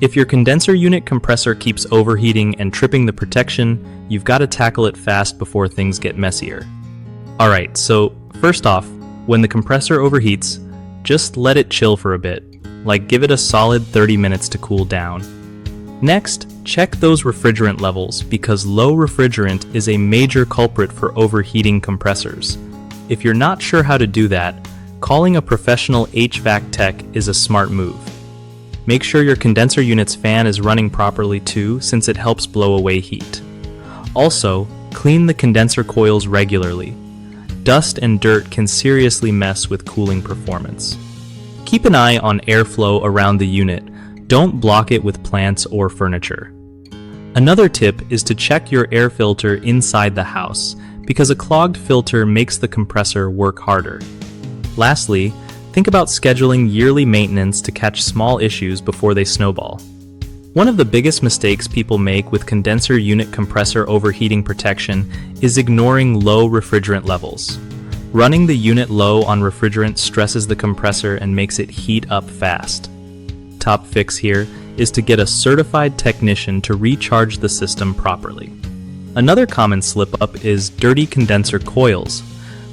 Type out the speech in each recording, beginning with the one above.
If your condenser unit compressor keeps overheating and tripping the protection, you've got to tackle it fast before things get messier. Alright, so first off, when the compressor overheats, just let it chill for a bit, like give it a solid 30 minutes to cool down. Next, check those refrigerant levels because low refrigerant is a major culprit for overheating compressors. If you're not sure how to do that, calling a professional HVAC tech is a smart move. Make sure your condenser unit's fan is running properly too, since it helps blow away heat. Also, clean the condenser coils regularly. Dust and dirt can seriously mess with cooling performance. Keep an eye on airflow around the unit. Don't block it with plants or furniture. Another tip is to check your air filter inside the house, because a clogged filter makes the compressor work harder. Lastly, think about scheduling yearly maintenance to catch small issues before they snowball. One of the biggest mistakes people make with condenser unit compressor overheating protection is ignoring low refrigerant levels. Running the unit low on refrigerant stresses the compressor and makes it heat up fast. Top fix here is to get a certified technician to recharge the system properly. Another common slip-up is dirty condenser coils.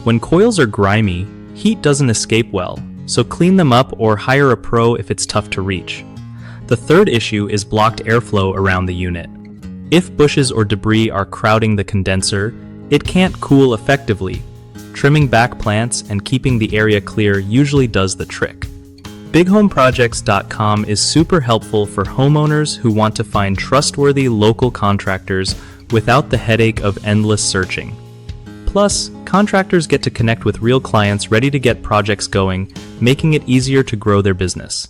When coils are grimy, heat doesn't escape well, so clean them up or hire a pro if it's tough to reach. The third issue is blocked airflow around the unit. If bushes or debris are crowding the condenser, it can't cool effectively. Trimming back plants and keeping the area clear usually does the trick. BigHomeProjects.com is super helpful for homeowners who want to find trustworthy local contractors without the headache of endless searching. Plus, contractors get to connect with real clients ready to get projects going, making it easier to grow their business.